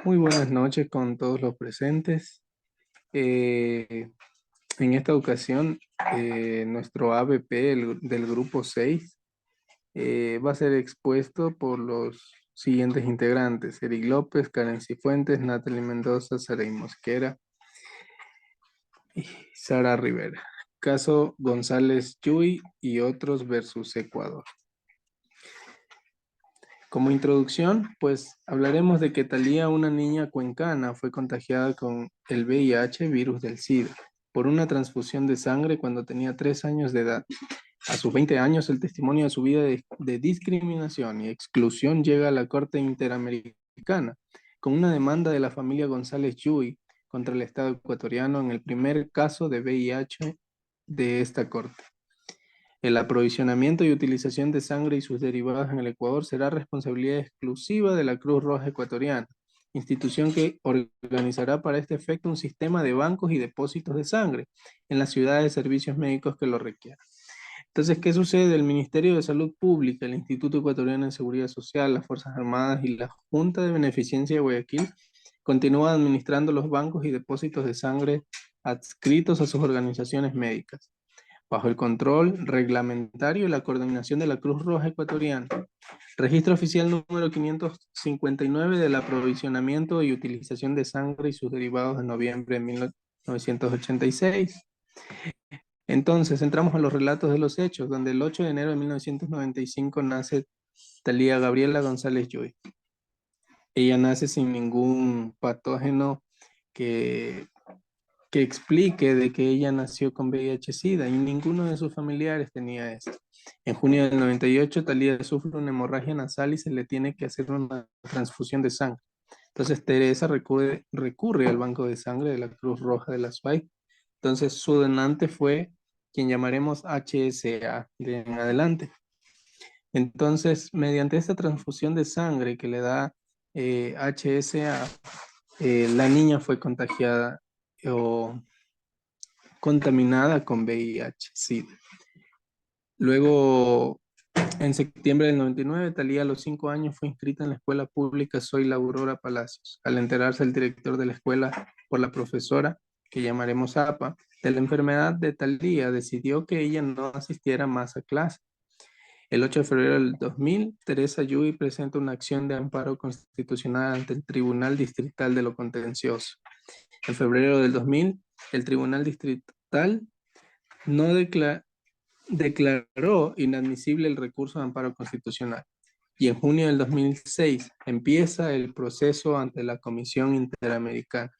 Muy buenas noches con todos los presentes. Eh, en esta ocasión, nuestro ABP del grupo 6 va a ser expuesto por los siguientes integrantes: Eric López, Karen Cifuentes, Natalie Mendoza, Saray Mosquera y Sara Rivera. Caso González Chuy y otros versus Ecuador. Como introducción, pues hablaremos de que Thalía, una niña cuencana, fue contagiada con el VIH, virus del SIDA, por una transfusión de sangre cuando tenía 3 años de edad. A sus 20 años, el testimonio de su vida de discriminación y exclusión llega a la Corte Interamericana, con una demanda de la familia González Yuy contra el Estado ecuatoriano en el primer caso de VIH de esta Corte. El aprovisionamiento y utilización de sangre y sus derivados en el Ecuador será responsabilidad exclusiva de la Cruz Roja Ecuatoriana, institución que organizará para este efecto un sistema de bancos y depósitos de sangre en las ciudades de servicios médicos que lo requieran. Entonces, ¿qué sucede? El Ministerio de Salud Pública, el Instituto Ecuatoriano de Seguridad Social, las Fuerzas Armadas y la Junta de Beneficencia de Guayaquil continúan administrando los bancos y depósitos de sangre adscritos a sus organizaciones médicas, bajo el control reglamentario y la coordinación de la Cruz Roja Ecuatoriana. Registro oficial número 559 del aprovisionamiento y utilización de sangre y sus derivados de noviembre de 1986. Entonces, entramos a los relatos de los hechos, donde el 8 de enero de 1995 nace Thalía Gabriela González Yuy. Ella nace sin ningún patógeno que que explique de que ella nació con VIH-Sida y ninguno de sus familiares tenía esto. En junio del 98, Thalía sufre una hemorragia nasal y se le tiene que hacer una transfusión de sangre. Entonces Teresa recurre al banco de sangre de la Cruz Roja de la SUAY. Entonces su donante fue quien llamaremos HSA de en adelante. Entonces, mediante esta transfusión de sangre que le da HSA, la niña fue contagiada o contaminada con VIH-Sida. Luego, en septiembre del 99, Thalía a los 5 años fue inscrita en la escuela pública Soy la Aurora Palacios. Al enterarse el director de la escuela por la profesora, que llamaremos APA, de la enfermedad de Thalía, decidió que ella no asistiera más a clase. El 8 de febrero del 2000, Teresa Yuy presenta una acción de amparo constitucional ante el Tribunal Distrital de lo Contencioso. En febrero del 2000, el Tribunal Distrital no declaró inadmisible el recurso de amparo constitucional. Y en junio del 2006 empieza el proceso ante la Comisión Interamericana.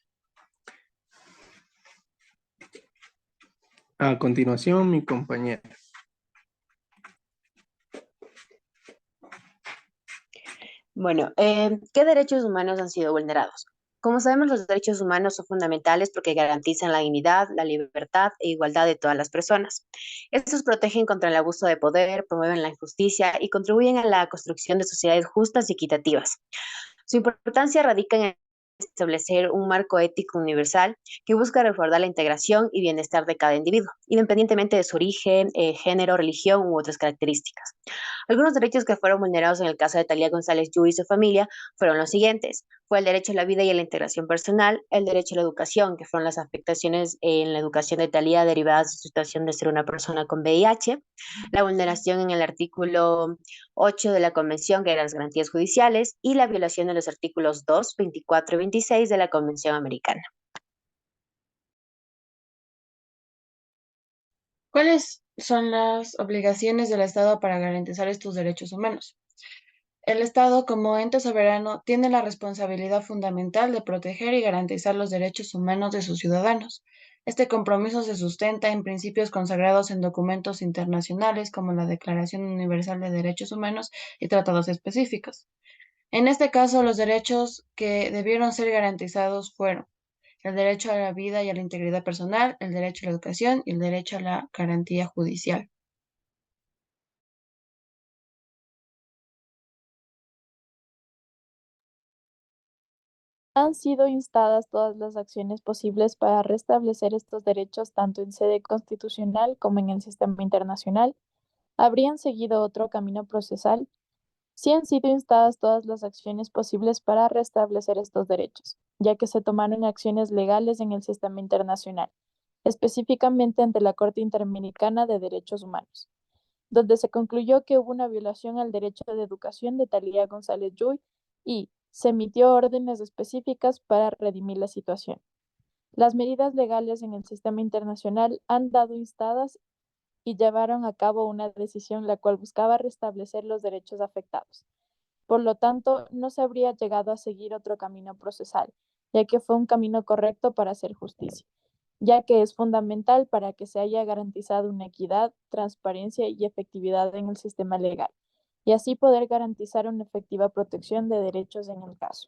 A continuación, mi compañera. Bueno, ¿qué derechos humanos han sido vulnerados? Como sabemos, los derechos humanos son fundamentales porque garantizan la dignidad, la libertad e igualdad de todas las personas. Estos protegen contra el abuso de poder, promueven la injusticia y contribuyen a la construcción de sociedades justas y equitativas. Su importancia radica en establecer un marco ético universal que busca resguardar la integración y bienestar de cada individuo, independientemente de su origen, género, religión u otras características. Algunos derechos que fueron vulnerados en el caso de Thalía González Yu y su familia fueron los siguientes. Fue el derecho a la vida y a la integración personal, el derecho a la educación, que fueron las afectaciones en la educación de Thalía derivadas de su situación de ser una persona con VIH, la vulneración en el artículo 8 de la Convención, que eran las garantías judiciales, y la violación de los artículos 2, 24 y 26 de la Convención Americana. ¿Cuáles son las obligaciones del Estado para garantizar estos derechos humanos? El Estado, como ente soberano, tiene la responsabilidad fundamental de proteger y garantizar los derechos humanos de sus ciudadanos. Este compromiso se sustenta en principios consagrados en documentos internacionales como la Declaración Universal de Derechos Humanos y tratados específicos. En este caso, los derechos que debieron ser garantizados fueron el derecho a la vida y a la integridad personal, el derecho a la educación y el derecho a la garantía judicial. Han sido instadas todas las acciones posibles para restablecer estos derechos tanto en sede constitucional como en el sistema internacional, habrían seguido otro camino procesal, sí han sido instadas todas las acciones posibles para restablecer estos derechos, ya que se tomaron acciones legales en el sistema internacional, específicamente ante la Corte Interamericana de Derechos Humanos, donde se concluyó que hubo una violación al derecho de educación de Thalía González Yuy y se emitió órdenes específicas para redimir la situación. Las medidas legales en el sistema internacional han dado instadas y llevaron a cabo una decisión la cual buscaba restablecer los derechos afectados. Por lo tanto, no se habría llegado a seguir otro camino procesal, ya que fue un camino correcto para hacer justicia, ya que es fundamental para que se haya garantizado una equidad, transparencia y efectividad en el sistema legal, y así poder garantizar una efectiva protección de derechos en el caso.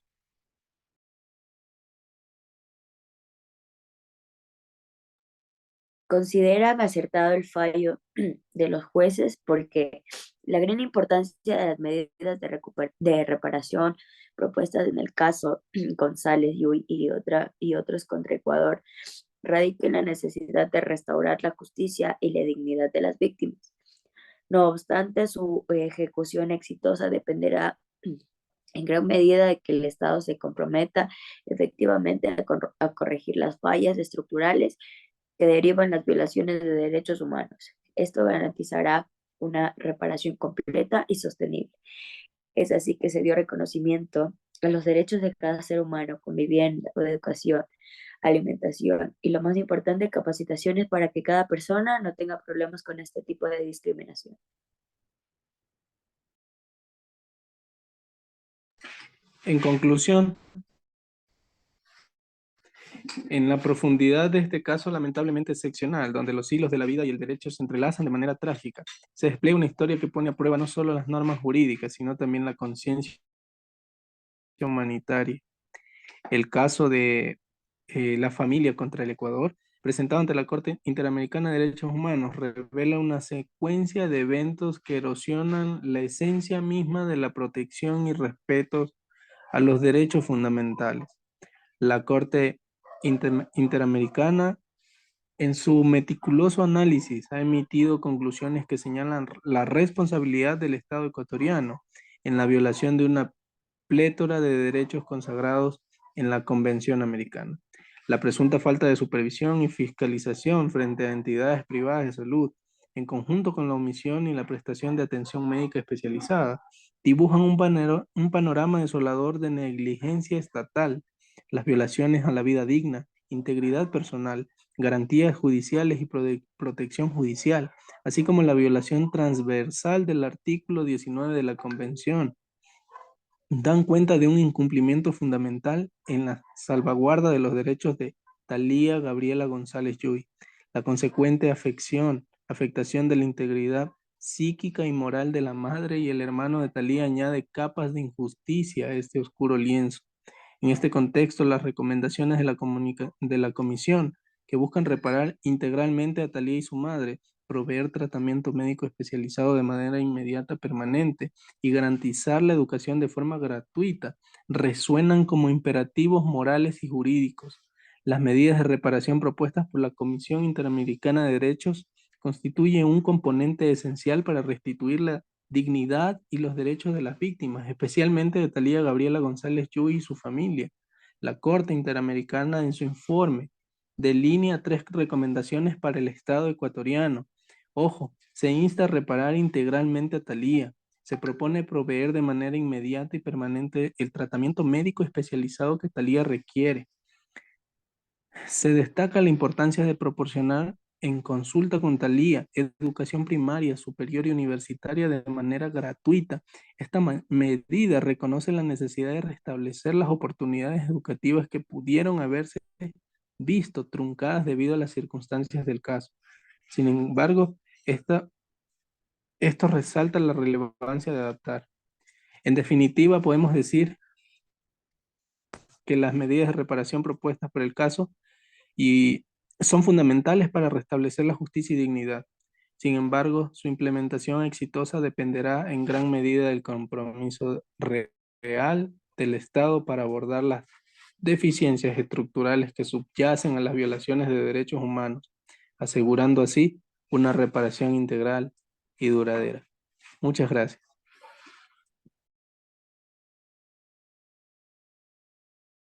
Consideran acertado el fallo de los jueces porque la gran importancia de las medidas de reparación propuestas en el caso González y otros contra Ecuador radica en la necesidad de restaurar la justicia y la dignidad de las víctimas. No obstante, su ejecución exitosa dependerá en gran medida de que el Estado se comprometa efectivamente a corregir las fallas estructurales que derivan las violaciones de derechos humanos. Esto garantizará una reparación completa y sostenible. Es así que se dio reconocimiento a los derechos de cada ser humano con vivienda o de educación, alimentación y, lo más importante, capacitaciones para que cada persona no tenga problemas con este tipo de discriminación. En conclusión, en la profundidad de este caso lamentablemente excepcional, donde los hilos de la vida y el derecho se entrelazan de manera trágica, se despliega una historia que pone a prueba no solo las normas jurídicas, sino también la conciencia humanitaria. El caso de la familia contra el Ecuador, presentado ante la Corte Interamericana de Derechos Humanos, revela una secuencia de eventos que erosionan la esencia misma de la protección y respeto a los derechos fundamentales. La Corte Interamericana, en su meticuloso análisis, ha emitido conclusiones que señalan la responsabilidad del Estado ecuatoriano en la violación de una plétora de derechos consagrados en la Convención Americana. La presunta falta de supervisión y fiscalización frente a entidades privadas de salud, en conjunto con la omisión y la prestación de atención médica especializada, dibujan un panorama desolador de negligencia estatal, las violaciones a la vida digna, integridad personal, garantías judiciales y protección judicial, así como la violación transversal del artículo 19 de la Convención, dan cuenta de un incumplimiento fundamental en la salvaguarda de los derechos de Thalía Gabriela González Yuy, la consecuente afectación de la integridad psíquica y moral de la madre y el hermano de Thalía añade capas de injusticia a este oscuro lienzo. En este contexto, las recomendaciones de la comisión que buscan reparar integralmente a Thalía y su madre, proveer tratamiento médico especializado de manera inmediata permanente y garantizar la educación de forma gratuita, resuenan como imperativos morales y jurídicos. Las medidas de reparación propuestas por la Comisión Interamericana de Derechos constituyen un componente esencial para restituir la dignidad y los derechos de las víctimas, especialmente de Thalía Gabriela González Yuy y su familia. La Corte Interamericana, en su informe, delinea 3 recomendaciones para el Estado ecuatoriano. Ojo, se insta a reparar integralmente a Thalía. Se propone proveer de manera inmediata y permanente el tratamiento médico especializado que Thalía requiere. Se destaca la importancia de proporcionar en consulta con Thalía educación primaria, superior y universitaria de manera gratuita. Esta medida reconoce la necesidad de restablecer las oportunidades educativas que pudieron haberse visto truncadas debido a las circunstancias del caso. Sin embargo, esto resalta la relevancia de adaptar. En definitiva, podemos decir que las medidas de reparación propuestas por el caso y son fundamentales para restablecer la justicia y dignidad. Sin embargo, su implementación exitosa dependerá en gran medida del compromiso real del Estado para abordar las deficiencias estructurales que subyacen a las violaciones de derechos humanos, asegurando así una reparación integral, y duradera. Muchas gracias.